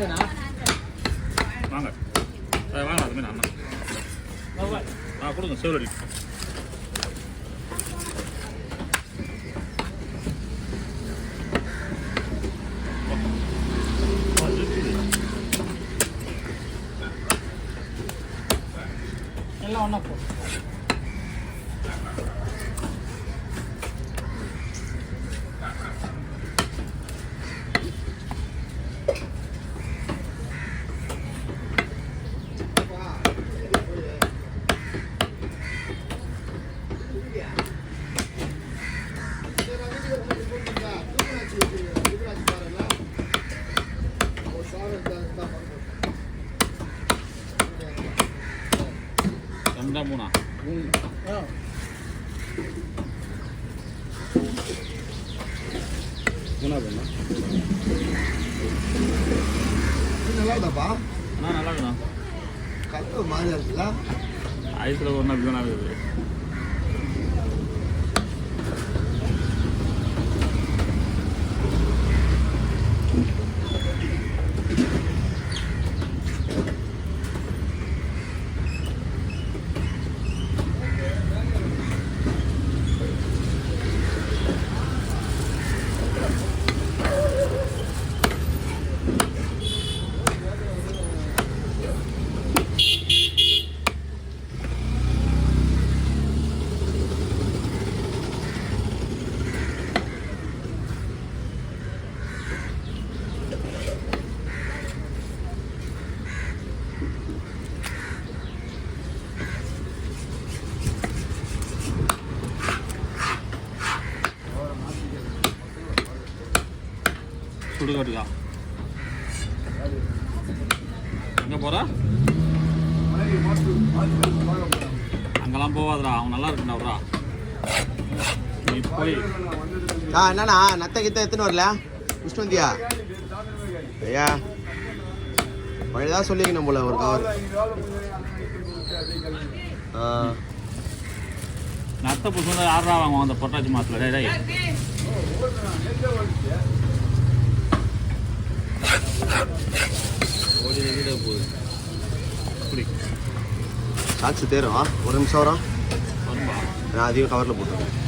வாங்க வாங்க அது மீன் அண்ணா கொடுங்க சேவலடி எல்லாம் ஒன்றா போ மூணா மூணா வேணும் நல்லா இருக்குதாப்பா அண்ணா நல்லா இருக்குண்ணா கலர் மாதிரியா இருக்குல்ல ஐஸில் ஒன்றா அப்படி தானே இருக்குது சுடுகாட்டுக்கா எங்கே போகிற அங்கெல்லாம் போவாதடா அவன் நல்லா இருக்குண்டா அவரா நீ போய் என்னண்ணா நத்த கித்த எத்தனை வரல விஷ்ணு வந்தியா ஐயா வழிதான் சொல்லிக்கணும் போல ஒரு கவர் நத்த புதுசு யாரா வாங்குவோம் அந்த பொட்டாச்சி மாதத்தில் டே சாட்சி தேரும் ஒரு நிமிஷம் வரும் நான் அதையும் கவரில் போட்டுருக்கேன்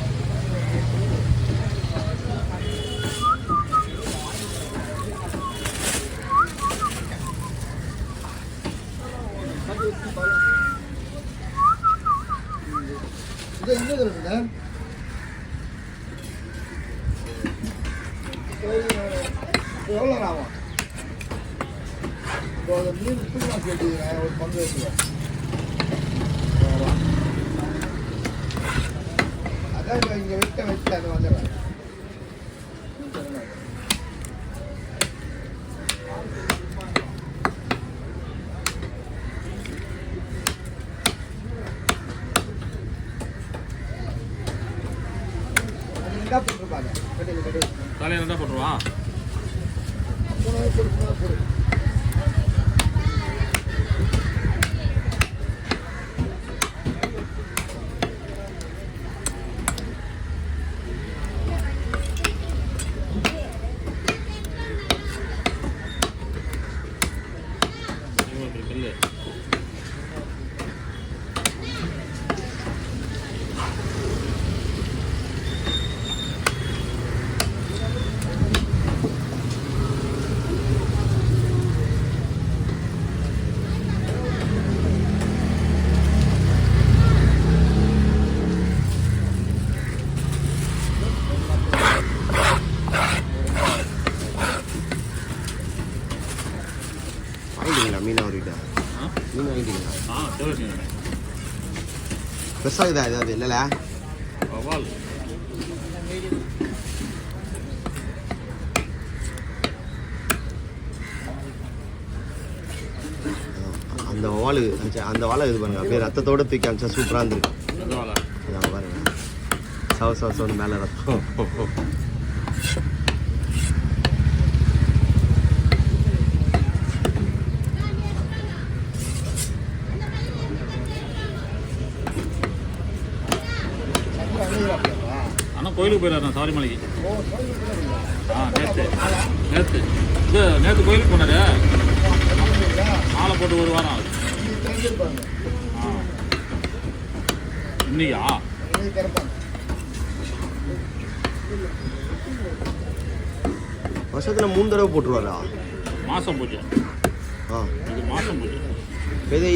எவ்வளோ ஆகும் மீன் இப்படி கேட்டீங்க ஒரு பங்கு வச்சுருவேன் அதான் இங்கே வச்சு அது வந்துடுறேன் என்ன போட்டுருப்பாங்க தலையில் என்ன போட்டுருவா போடு மீன் அவர்கிட்ட மீன் வாங்கிட்டீங்களா பெருசாகுதா ஏதாவது இல்லைல்ல அந்த வாழு அந்த வாழை இது பாருங்க அப்படியே ரத்தத்தோடு தூக்கி அமிச்சா சூப்பராக இருந்துருக்கு அதான் பாருங்க சவசவசோன்னு மேலே ரத்தம் ஆனால் கோயிலுக்கு போயிடாரு சாரிமலைக்கு நேற்று கோயிலுக்கு போனாரு மாலை போட்டு ஒரு வாரம் ஆகுது. ஆ இன்னையா? வருஷத்துல 3 தடவை போட்டுருவாரா? மாதம் பூஜை. ஆ இது மாதம் பூஜை.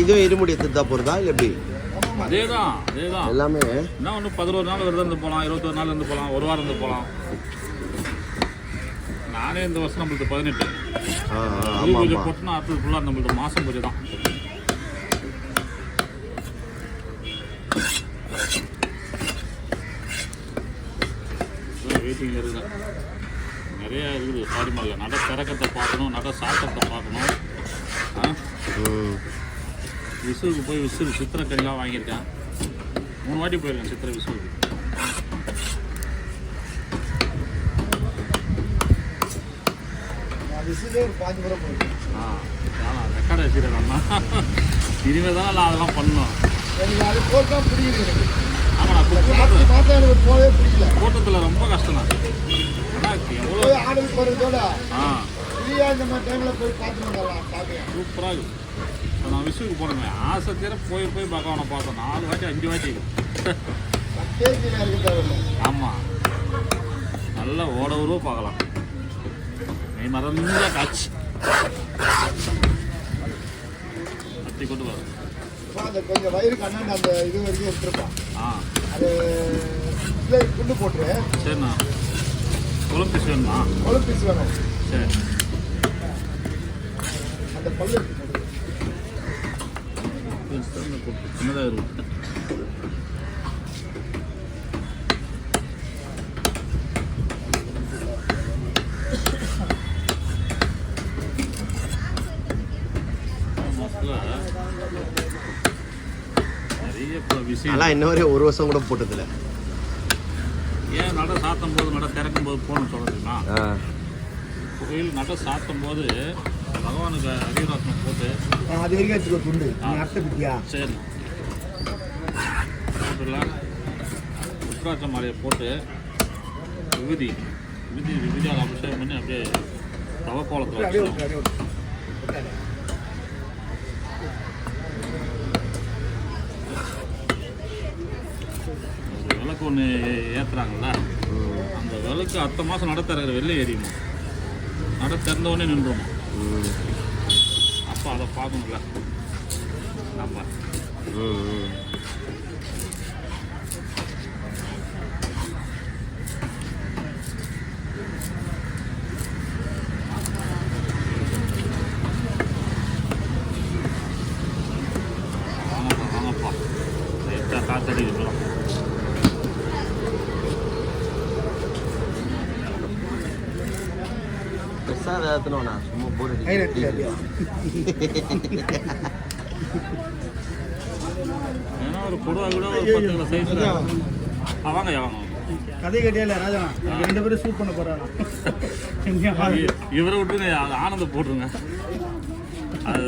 இதுவும் இருமுடி எடுத்துட்டு தான் போகிறதா இல்லை எப்படி? அதே தான் எல்லாமே என்ன ஒன்று 11 நாள் விரதம் இருந்து போகலாம், 21 நாள் இருந்து போகலாம், ஒரு வாரம் இருந்து போகலாம். நானே இந்த வருஷம் நம்மளுக்கு 18 பூஜை போட்டுனா அடுத்தது ஃபுல்லாக நம்மளுக்கு மாதம் பூஜை தான். வெயிட்டிங்கில் இருக்குது, நிறையா இருக்குது. பாடிமல்ல நட திறக்கத்தை பார்க்கணும், நட சாத்தத்தை பார்க்கணும். விசுவுக்கு போய் விசு சித்திரை கனிலாம் வாங்கியிருக்கேன். 3 வாட்டி போயிருக்கேன் சித்திரை விசுவுக்கு. ரெக்கார்டு வச்சுருக்கேன். இனிமேல் தான் நான் அதெல்லாம் பண்ணணும். ஆமாம், கூட்டத்தில் ரொம்ப கஷ்டம் தான். ஆனால் எவ்வளோ சூப்பராக இருக்குது. நான் விசுவுக்கு போனேங்க, ஆசை தீர போய் பகவானை பார்த்தோம். 4 வாட்டி 5 வாட்டி. ஆமாம், நல்லா ஓட உருவ பார்க்கலாம். மெய் மறந்த காட்சி அப்படி கொண்டு வரும். கொஞ்சம் வயிறுக்கு அண்ணன் அந்த இது வரைக்கும் எடுத்துருப்பான். அது குண்டு போட்டு. சரிண்ணா, குழம்பு பீஸ் வேணுமா? குழம்பு பீஸ் வேணும். சரி, அந்த பல்லு சின்னதாக இருக்கும். நிறைய விஷயம் இன்ன வரையும் 1 வருஷம் கூட போட்டதில்ல. ஏன் நட சாத்தும் போது நட திறக்கும் போது போகணும்னு சொல்கிறதுன்னா, கோயில் நட சாத்தும் போது பகவானுக்கு அரிராசனம் போட்டு அது வரைக்கும் வச்சுக்கோ துண்டு அர்த்த பித்தியா. சரி, போட்டுடலாம். உத்ராட்ச மாலையை போட்டு விபூதியால் அபிஷேகம் பண்ணி அப்படியே தவக்கோலத்தில் வச்சுக்கணும். ஒரு விளக்கு ஒன்று ஏற்றுறாங்கல்ல, அந்த விளக்கு அடுத்த மாதம் நட திறக்கிற வெளில எரியுமா, நட திறந்தவொடனே நின்றுமா. அப்போ அதை பார்க்கணும்ல நம்ம. வாங்கப்பா லைட்டாக காத்தடிக்கலாம். பெருசாக ஏற்றணும்ண்ணா, சும்மா போர் ஏன்னா ஒரு கொடுவா கூட ஒரு 10 கிலோ சைஸில். வாங்க கதை கேட்டியா ராஜா? 2 பேரும் ஷூட் பண்ண போறாங்க. இவரை விட்டுங்க, ஆனந்த போட்டுருங்க. அது